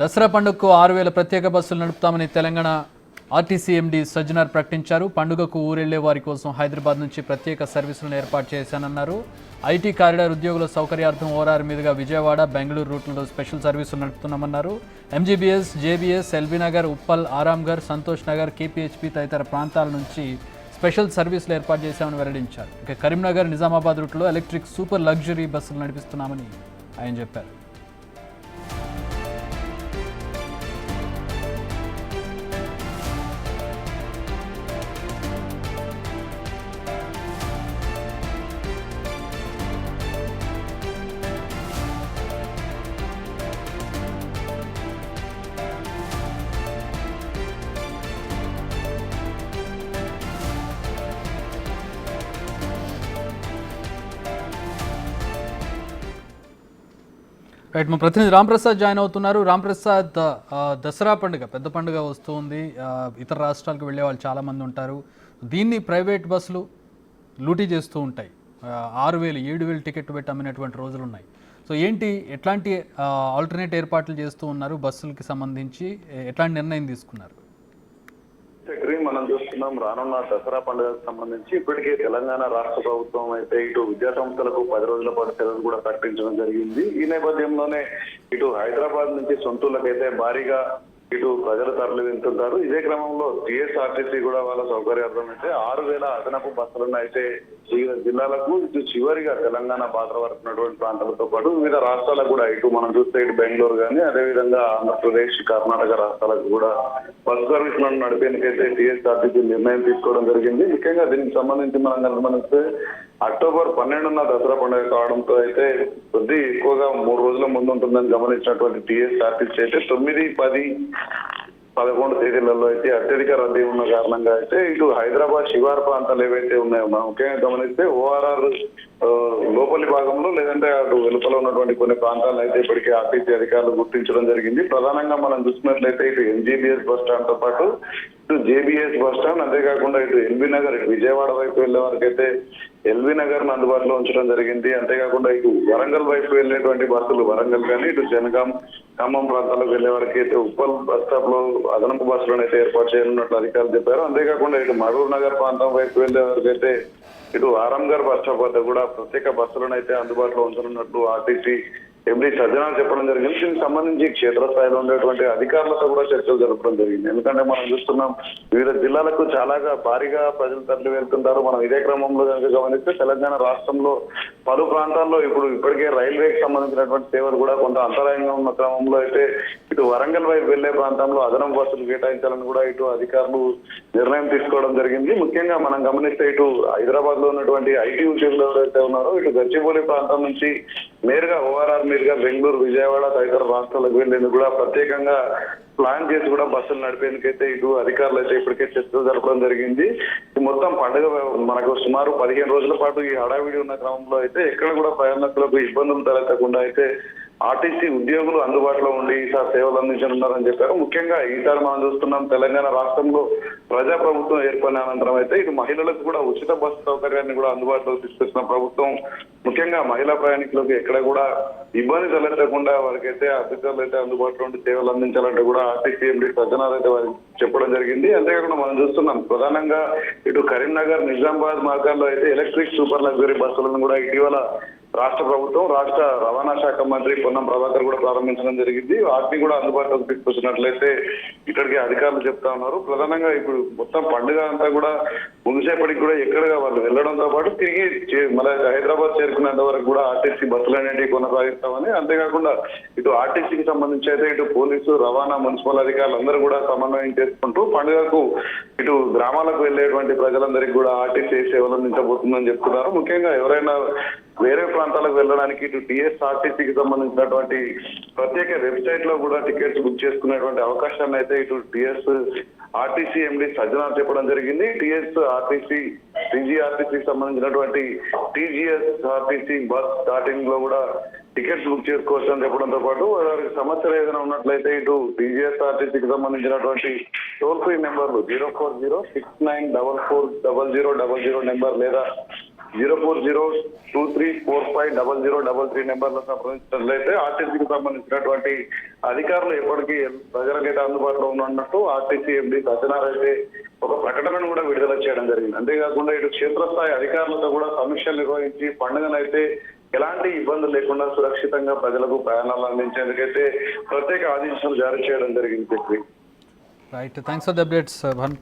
దసరా పండుగకు 6,000 ప్రత్యేక బస్సులు నడుపుతామని తెలంగాణ ఆర్టీసీ ఎండీ సజ్జనార్ ప్రకటించారు. పండుగకు ఊరెళ్లే వారి కోసం హైదరాబాద్ నుంచి ప్రత్యేక సర్వీసులను ఏర్పాటు చేశానన్నారు. ఐటీ కారిడార్ ఉద్యోగుల సౌకర్యార్థం ఓఆర్ఆర్ మీదుగా విజయవాడ, బెంగళూరు రూట్లలో స్పెషల్ సర్వీసులు నడుపుతున్నామన్నారు. MGBS, JBS, LB Nagar, Uppal, Aramghar, Santosh Nagar, KPHB తదితర ప్రాంతాల నుంచి స్పెషల్ సర్వీసులు ఏర్పాటు చేశామని వెల్లడించారు. ఇక కరీంనగర్, నిజామాబాద్ రూట్లో ఎలక్ట్రిక్ సూపర్ లగ్జరీ బస్సులు నడిపిస్తున్నామని ఆయన చెప్పారు. రైట్, మా ప్రతినిధి రాంప్రసాద్ జాయిన్ అవుతున్నారు. రాంప్రసాద్, దసరా పండుగ పెద్ద పండుగ వస్తుంది. ఇతర రాష్ట్రాలకు వెళ్ళే వాళ్ళు చాలామంది ఉంటారు. దీన్ని ప్రైవేట్ బస్సులు లూటీ చేస్తూ ఉంటాయి. 6,000, 7,000 టికెట్ పెట్టి అమ్మినటువంటి రోజులు ఉన్నాయి. సో ఏంటి, ఎట్లాంటి ఆల్టర్నేట్ ఏర్పాట్లు చేస్తూ ఉన్నారు? బస్సులకి సంబంధించి ఎట్లాంటి నిర్ణయం తీసుకున్నారు? మనం చూస్తున్నాం, రానున్న దసరా పండుగకు సంబంధించి ఇప్పటికే తెలంగాణ రాష్ట్ర ప్రభుత్వం అయితే ఇటు విద్యా సంస్థలకు 10 రోజుల పాటు సెలవులు కూడా ప్రకటించడం జరిగింది. ఈ నేపథ్యంలోనే ఇటు హైదరాబాద్ నుంచి సొంతూర్లకైతే భారీగా ఇటు ప్రజలు తరలి వెళ్తుంటారు. ఇదే క్రమంలో టీఎస్ఆర్టీసీ కూడా వాళ్ళ సౌకర్యార్థం అయితే 6,000 అదనపు బస్సులను అయితే వివిధ జిల్లాలకు, ఇటు చివరిగా తెలంగాణ బార్డర్ వరకు ఉన్నటువంటి ప్రాంతాలతో పాటు వివిధ రాష్ట్రాలకు కూడా, ఇటు మనం చూస్తే ఇటు బెంగళూరు కానీ అదేవిధంగా ఆంధ్రప్రదేశ్, కర్ణాటక రాష్ట్రాలకు కూడా బస్సు సర్వీసులను నడిపేందుకైతే టీఎస్ఆర్టీసీ నిర్ణయం తీసుకోవడం జరిగింది. ముఖ్యంగా దీనికి సంబంధించి మనం గమనిస్తే అక్టోబర్ 12న దసరా పండుగ కావడంతో అయితే కొద్ది ఎక్కువగా 3 రోజుల ముందు ఉంటుందని గమనించినటువంటి టీఎస్ఆర్టీసీ అయితే 9, 10, 11 తేదీలలో అయితే అత్యధిక రద్దీ ఉన్న కారణంగా అయితే ఇటు హైదరాబాద్ శివారు ప్రాంతాలు ఏవైతే ఉన్నాయో మనం ముఖ్యంగా గమనిస్తే ఓఆర్ఆర్ లోపలి భాగంలో లేదంటే అటు వెలుపల ఉన్నటువంటి కొన్ని ప్రాంతాలను అయితే ఇప్పటికే ఆర్టీసీ అధికారులు గుర్తించడం జరిగింది. ప్రధానంగా మనం చూసినట్లయితే ఇటు ఎంజీబీఎస్ బస్ స్టాండ్ తో పాటు ఇటు జేబీఎస్ బస్ స్టాండ్, అంతేకాకుండా ఇటు ఎల్బీ నగర్, ఇటు విజయవాడ వైపు వెళ్లే వరకు అయితే ఎల్బీ నగర్ ను అందుబాటులో ఉంచడం జరిగింది. అంతేకాకుండా ఇటు వరంగల్ వైపు వెళ్లేటువంటి బస్సులు వరంగల్ కానీ ఇటు జనగాం, ఖమ్మం ప్రాంతాలకు వెళ్లే వరకు అయితే ఉప్పల్ బస్ స్టాప్ లో అదనపు బస్సులను అయితే ఏర్పాటు చేయనున్నట్లు అధికారులు చెప్పారు. అంతేకాకుండా ఇటు మహబూబ్ నగర్ ప్రాంతం వైపు వెళ్లే వరకు అయితే ఇటు ఆరాంఘర్ బస్ స్టాప్ వద్ద కూడా ప్రత్యేక బస్సులను అయితే అందుబాటులో ఉంచనున్నట్లు ఆర్టీసీ ఎండీ సజ్జనార్ చెప్పడం జరిగింది. దీనికి సంబంధించి క్షేత్రస్థాయిలో ఉండేటువంటి అధికారులతో కూడా చర్చలు జరపడం జరిగింది. ఎందుకంటే మనం చూస్తున్నాం, వివిధ జిల్లాలకు చాలా భారీగా ప్రజలు తరలి వెళ్తుంటారు. మనం ఇదే క్రమంలో కనుక గమనిస్తే తెలంగాణ రాష్ట్రంలో పలు ప్రాంతాల్లో ఇప్పటికే రైల్వేకి సంబంధించినటువంటి సేవలు కూడా కొంత అంతరాయంగా ఉన్న క్రమంలో అయితే ఇటు వరంగల్ వైపు వెళ్లే ప్రాంతంలో అదనపు బస్సులు కేటాయించాలని కూడా ఇటు అధికారులు నిర్ణయం తీసుకోవడం జరిగింది. ముఖ్యంగా మనం గమనిస్తే ఇటు హైదరాబాద్ లో ఉన్నటువంటి ఐటీ ఉద్యోగులు ఎవరైతే ఉన్నారో ఇటు గచ్చిబౌలి ప్రాంతం నుంచి నేరుగా ఓఆర్ఆర్ మీదుగా బెంగళూరు, విజయవాడ తదితర రాష్ట్రాలకు వెళ్లేందుకు కూడా ప్రత్యేకంగా ప్లాన్ చేసి కూడా బస్సులు నడిపేందుకైతే ఇటు అధికారులు అయితే ఇప్పటికే చర్చలు జరపడం జరిగింది. మొత్తం పండుగ మనకు సుమారు 15 రోజుల పాటు ఈ హడావిడి ఉన్న క్రమంలో అయితే ఎక్కడ కూడా ప్రయాణికులకు ఇబ్బందులు తలెత్తకుండా అయితే ఆర్టీసీ ఉద్యోగులు అందుబాటులో ఉండి ఈసారి సేవలు అందించనున్నారని చెప్పారు. ముఖ్యంగా ఈసారి మనం చూస్తున్నాం, తెలంగాణ రాష్ట్రంలో ప్రజాప్రభుత్వం ఏర్పడిన అనంతరం అయితే ఇటు మహిళలకు కూడా ఉచిత బస్సు సౌకర్యాన్ని కూడా అందుబాటులోకి తీసుకొచ్చిన ప్రభుత్వం. ముఖ్యంగా మహిళా ప్రయాణికులకు ఎక్కడ కూడా ఇబ్బంది తలెత్తకుండా వారికైతే అధికారులు అయితే అందుబాటులో ఉండి సేవలు అందించాలంటే కూడా ఆర్టీసీ ఎండీ సజ్జనార్ అయితే వారికి చెప్పడం జరిగింది. అంతేకాకుండా మనం చూస్తున్నాం, ప్రధానంగా ఇటు కరీంనగర్, నిజామాబాద్ మార్గాల్లో అయితే ఎలక్ట్రిక్ సూపర్ లగ్జరీ బస్సులను కూడా ఇటీవల రాష్ట్ర ప్రభుత్వం, రాష్ట్ర రవాణా శాఖ మంత్రి పొన్నం ప్రభాకర్ కూడా ప్రారంభించడం జరిగింది. వాటిని కూడా అందుబాటులోకి తీసుకొచ్చినట్లయితే ఇక్కడికి అధికారులు చెప్తా ఉన్నారు. ప్రధానంగా ఇప్పుడు మొత్తం పండుగ అంతా కూడా ముగిసేపటికి కూడా ఎక్కడగా వాళ్ళు వెళ్లడంతో పాటు తిరిగి మళ్ళీ హైదరాబాద్ చేరుకునేంత వరకు కూడా ఆర్టీసీ బస్సులు అనేవి కొనసాగిస్తామని, అంతేకాకుండా ఇటు ఆర్టీసీకి సంబంధించి అయితే ఇటు పోలీసు, రవాణా, మున్సిపల్ అధికారులు అందరూ కూడా సమన్వయం చేసుకుంటూ పండుగకు ఇటు గ్రామాలకు వెళ్లేటువంటి ప్రజలందరికీ కూడా ఆర్టీసీ సేవలు అందించబోతుందని చెప్తున్నారు. ముఖ్యంగా ఎవరైనా వేరే ప్రాంతాలకు వెళ్ళడానికి ఇటు టీఎస్ఆర్టీసీకి సంబంధించినటువంటి ప్రత్యేక వెబ్సైట్ లో కూడా టికెట్స్ బుక్ చేసుకునేటువంటి అవకాశాన్ని అయితే ఇటు ఆర్టీసీ ఎండీ సజ్జనార్ చెప్పడం జరిగింది. టీజీఆర్టీసీకి సంబంధించినటువంటి టీజీఎస్ఆర్టీసీ బస్ స్టార్టింగ్ లో కూడా టికెట్స్ బుక్ చేసుకోవచ్చు అని చెప్పడంతో పాటు వారికి సమస్యలు ఏదైనా ఉన్నట్లయితే ఇటు టీజీఎస్ఆర్టీసీకి సంబంధించినటువంటి టోల్ ఫ్రీ నెంబర్లు 04069440000 నెంబర్ లేదా 04023450033 నెంబర్లో సంప్రదించినట్లయితే ఆర్టీసీకి సంబంధించినటువంటి అధికారులు ఎప్పటికీ ప్రజలకైతే అందుబాటులో ఉన్నట్టు ఆర్టీసీ ఎండి సత్యనారాయణ అయితే ఒక ప్రకటనను కూడా విడుదల చేయడం జరిగింది. అంతేకాకుండా ఇటు క్షేత్రస్థాయి అధికారులతో కూడా సమీక్షలు నిర్వహించి పండుగనైతే ఎలాంటి ఇబ్బందులు లేకుండా సురక్షితంగా ప్రజలకు ప్రయాణాలు అందించేందుకైతే ప్రత్యేక ఆదేశాలు జారీ చేయడం జరిగింది. Right, thanks for the updates Bhanu.